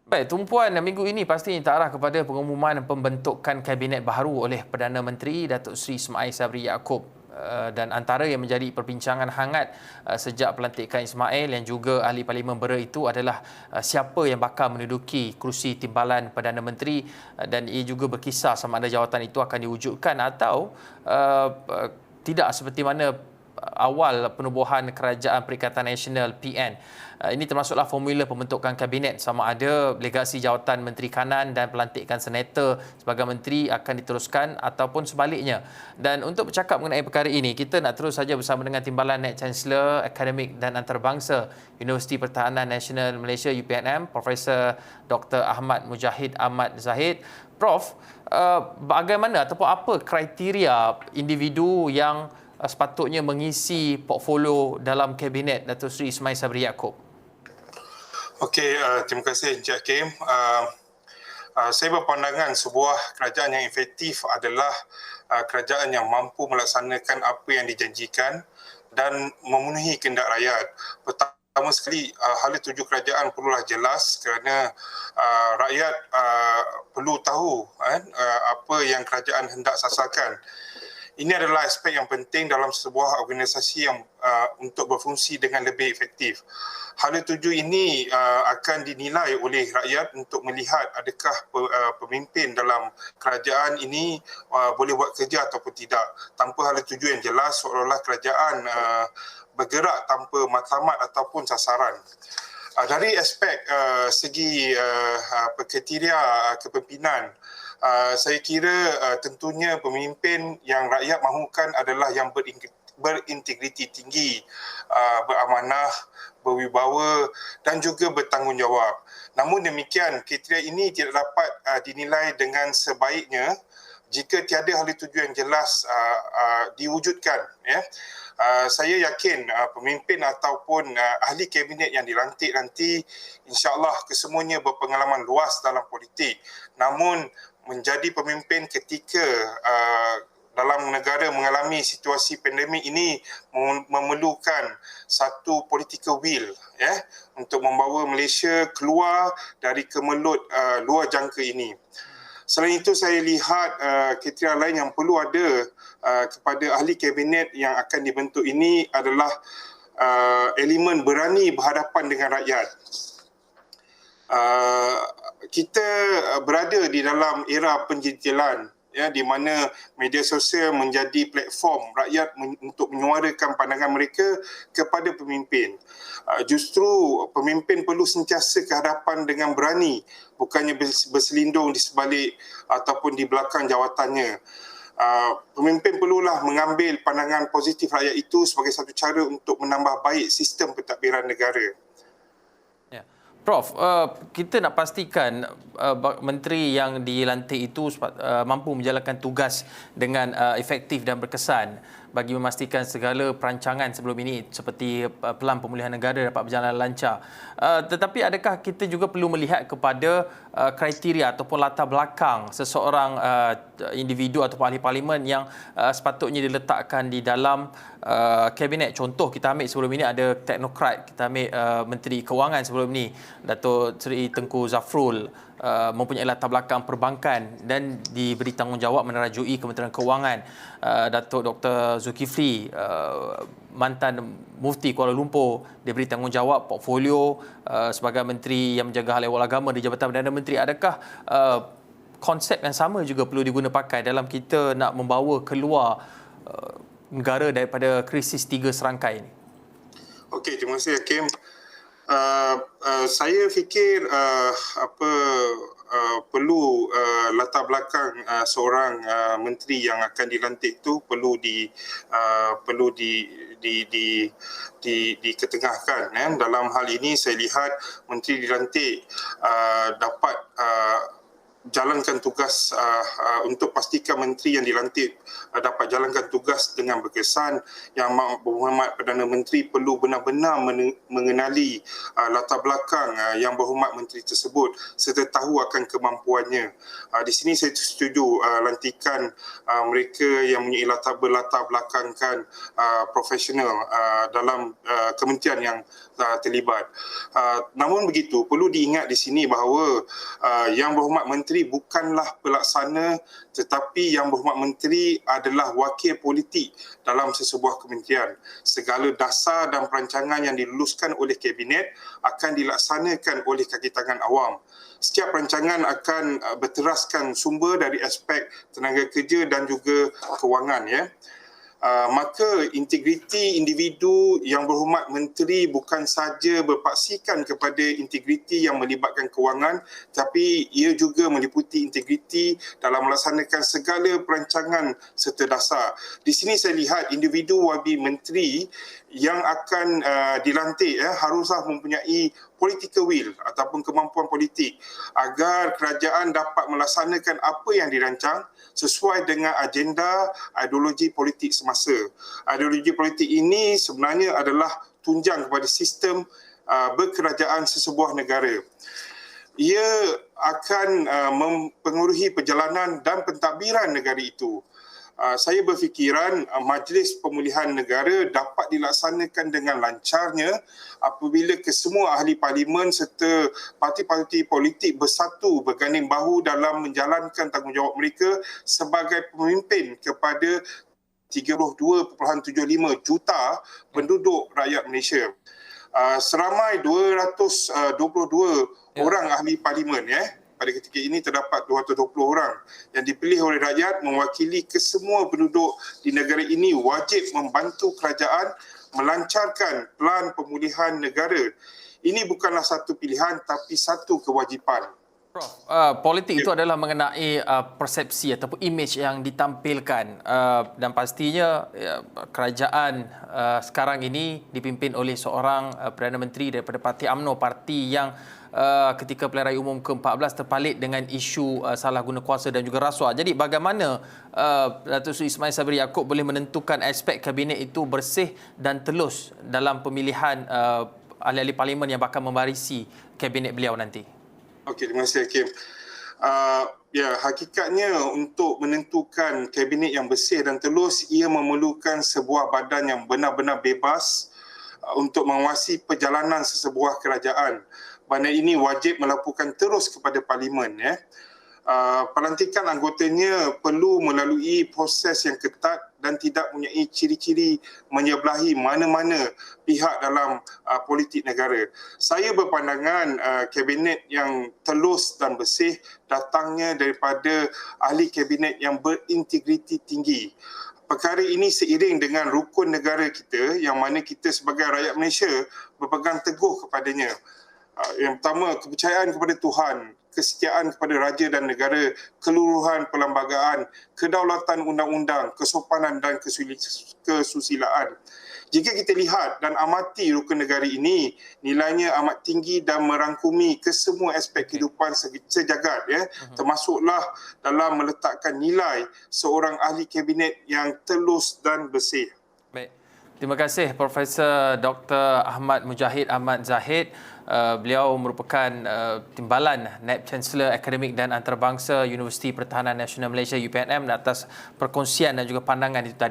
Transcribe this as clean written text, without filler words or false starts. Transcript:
Baik, tumpuan minggu ini pastinya terarah kepada pengumuman pembentukan Kabinet baru oleh Perdana Menteri Datuk Seri Ismail Sabri Yaakob. Dan antara yang menjadi perbincangan hangat sejak pelantikan Ismail yang juga ahli Parlimen Bera itu adalah siapa yang bakal menduduki kerusi timbalan Perdana Menteri, dan ia juga berkisar sama ada jawatan itu akan diwujudkan atau tidak seperti mana awal penubuhan Kerajaan Perikatan Nasional PN. Ini termasuklah formula pembentukan kabinet, sama ada legasi jawatan Menteri Kanan dan pelantikan senator sebagai menteri akan diteruskan ataupun sebaliknya. Dan untuk bercakap mengenai perkara ini, kita nak terus saja bersama dengan Timbalan Naib Chancellor Akademik dan Antarabangsa Universiti Pertahanan Nasional Malaysia UPNM, Profesor Dr. Ahmad Mujahid Ahmad Zahid. Prof, bagaimana ataupun apa kriteria individu yang sepatutnya mengisi portfolio dalam kabinet Datuk Seri Ismail Sabri Yaakob? Okey, terima kasih Encik Hakim. Saya berpandangan sebuah kerajaan yang efektif adalah kerajaan yang mampu melaksanakan apa yang dijanjikan dan memenuhi kehendak rakyat. Pertama sekali, hala tuju kerajaan perlulah jelas kerana rakyat perlu tahu apa yang kerajaan hendak sasarkan. Ini adalah aspek yang penting dalam sebuah organisasi yang untuk berfungsi dengan lebih efektif. Hala tuju ini akan dinilai oleh rakyat untuk melihat adakah pemimpin dalam kerajaan ini boleh buat kerja ataupun tidak. Tanpa hala tuju yang jelas, seolah-olah kerajaan bergerak tanpa matlamat ataupun sasaran. Dari aspek segi kriteria kepimpinan, saya kira tentunya pemimpin yang rakyat mahukan adalah yang berintegriti tinggi, beramanah, berwibawa dan juga bertanggungjawab. Namun demikian, kriteria ini tidak dapat dinilai dengan sebaiknya jika tiada hala tuju yang jelas diwujudkan. Saya yakin pemimpin ataupun ahli kabinet yang dilantik nanti insya-Allah kesemuanya berpengalaman luas dalam politik. Namun menjadi pemimpin ketika dalam negara mengalami situasi pandemik ini memerlukan satu political will untuk membawa Malaysia keluar dari kemelut luar jangka ini. Selain itu, saya lihat kriteria lain yang perlu ada kepada ahli kabinet yang akan dibentuk ini adalah elemen berani berhadapan dengan rakyat. Kita berada di dalam era penjitilan, di mana media sosial menjadi platform rakyat untuk menyuarakan pandangan mereka kepada pemimpin. Justru pemimpin perlu sentiasa ke hadapan dengan berani, bukannya berselindung di sebalik ataupun di belakang jawatannya. Pemimpin perlulah mengambil pandangan positif rakyat itu sebagai satu cara untuk menambah baik sistem pentadbiran negara. Prof, kita nak pastikan menteri yang dilantik itu mampu menjalankan tugas dengan efektif dan berkesan bagi memastikan segala perancangan sebelum ini seperti pelan pemulihan negara dapat berjalan lancar. Tetapi adakah kita juga perlu melihat kepada kriteria ataupun latar belakang seseorang individu atau ahli parlimen yang sepatutnya diletakkan di dalam kabinet? Contoh, kita ambil sebelum ini ada teknokrat, kita ambil Menteri Kewangan sebelum ini Datuk Seri Tengku Zafrul, mempunyai latar belakang perbankan dan diberi tanggungjawab menerajui Kementerian Kewangan. Datuk Dr. Zulkifli, mantan Mufti Kuala Lumpur, diberi tanggungjawab portfolio sebagai menteri yang menjaga hal ehwal agama di Jabatan Perdana Menteri. Adakah konsep yang sama juga perlu diguna pakai dalam kita nak membawa keluar negara daripada krisis tiga serangkai ini? Okey, terima kasih Hakim. Saya fikir perlu latar belakang seorang menteri yang akan dilantik itu perlu diketengahkan. Dalam hal ini saya lihat menteri dilantik dapat jalankan tugas untuk pastikan menteri yang dilantik dapat jalankan tugas dengan berkesan. Yang Berhormat Perdana Menteri perlu benar-benar mengenali latar belakang yang berhormat menteri tersebut serta tahu akan kemampuannya. Di sini saya setuju lantikan mereka yang mempunyai berlatar belakangkan profesional dalam kementerian yang terlibat. Namun begitu, perlu diingat di sini bahawa Yang Berhormat Menteri bukanlah pelaksana, tetapi Yang Berhormat Menteri adalah wakil politik dalam sesebuah kementerian. Segala dasar dan perancangan yang diluluskan oleh Kabinet akan dilaksanakan oleh kaki tangan awam. Setiap rancangan akan berteraskan sumber dari aspek tenaga kerja dan juga kewangan, ya. Maka integriti individu Yang Berhormat Menteri bukan sahaja berpaksikan kepada integriti yang melibatkan kewangan, tapi ia juga meliputi integriti dalam melaksanakan segala perancangan serta dasar. Di sini saya lihat individu wabi menteri yang akan dilantik haruslah mempunyai political will ataupun kemampuan politik agar kerajaan dapat melaksanakan apa yang dirancang sesuai dengan agenda ideologi politik semasa. Ideologi politik ini sebenarnya adalah tunjang kepada sistem berkerajaan sesebuah negara. Ia akan mempengaruhi perjalanan dan pentadbiran negara itu. Saya berfikiran Majlis Pemulihan Negara dapat dilaksanakan dengan lancarnya apabila kesemua ahli parlimen serta parti-parti politik bersatu berganding bahu dalam menjalankan tanggungjawab mereka sebagai pemimpin kepada 32.75 juta penduduk rakyat Malaysia. Seramai 222 orang ahli parlimen, pada ketika ini terdapat 220 orang yang dipilih oleh rakyat mewakili kesemua penduduk di negara ini wajib membantu kerajaan melancarkan pelan pemulihan negara. Ini bukanlah satu pilihan tapi satu kewajipan. Prof, politik itu adalah mengenai persepsi ataupun imej yang ditampilkan dan pastinya kerajaan sekarang ini dipimpin oleh seorang Perdana Menteri daripada Parti UMNO, parti yang ketika pilihan raya umum ke-14 terpalit dengan isu salah guna kuasa dan juga rasuah. Jadi bagaimana Datuk Seri Ismail Sabri Yaakob boleh menentukan aspek kabinet itu bersih dan telus dalam pemilihan ahli-ahli parlimen yang bakal mewarisi kabinet beliau nanti? Okey, terima kasih Hakim. Hakikatnya untuk menentukan kabinet yang bersih dan telus, ia memerlukan sebuah badan yang benar-benar bebas untuk mengawasi perjalanan sesebuah kerajaan. Badan ini wajib melaporkan terus kepada parlimen. Pelantikan anggotanya perlu melalui proses yang ketat dan tidak mempunyai ciri-ciri menyebelahi mana-mana pihak dalam politik negara. Saya berpandangan kabinet yang telus dan bersih datangnya daripada ahli kabinet yang berintegriti tinggi. Perkara ini seiring dengan rukun negara kita yang mana kita sebagai rakyat Malaysia berpegang teguh kepadanya. Yang pertama, kepercayaan kepada Tuhan, kesetiaan kepada raja dan negara, keluruhan perlembagaan, kedaulatan undang-undang, kesopanan dan kesusilaan. Jika kita lihat dan amati rukun negara ini, nilainya amat tinggi dan merangkumi kesemua aspek kehidupan sejagat, termasuklah dalam meletakkan nilai seorang ahli kabinet yang telus dan bersih. Baik. Terima kasih Profesor Dr. Ahmad Mujahid Ahmad Zahid. Beliau merupakan timbalan Naib Chancellor Akademik dan Antarabangsa Universiti Pertahanan Nasional Malaysia UPNM atas perkongsian dan juga pandangan itu tadi.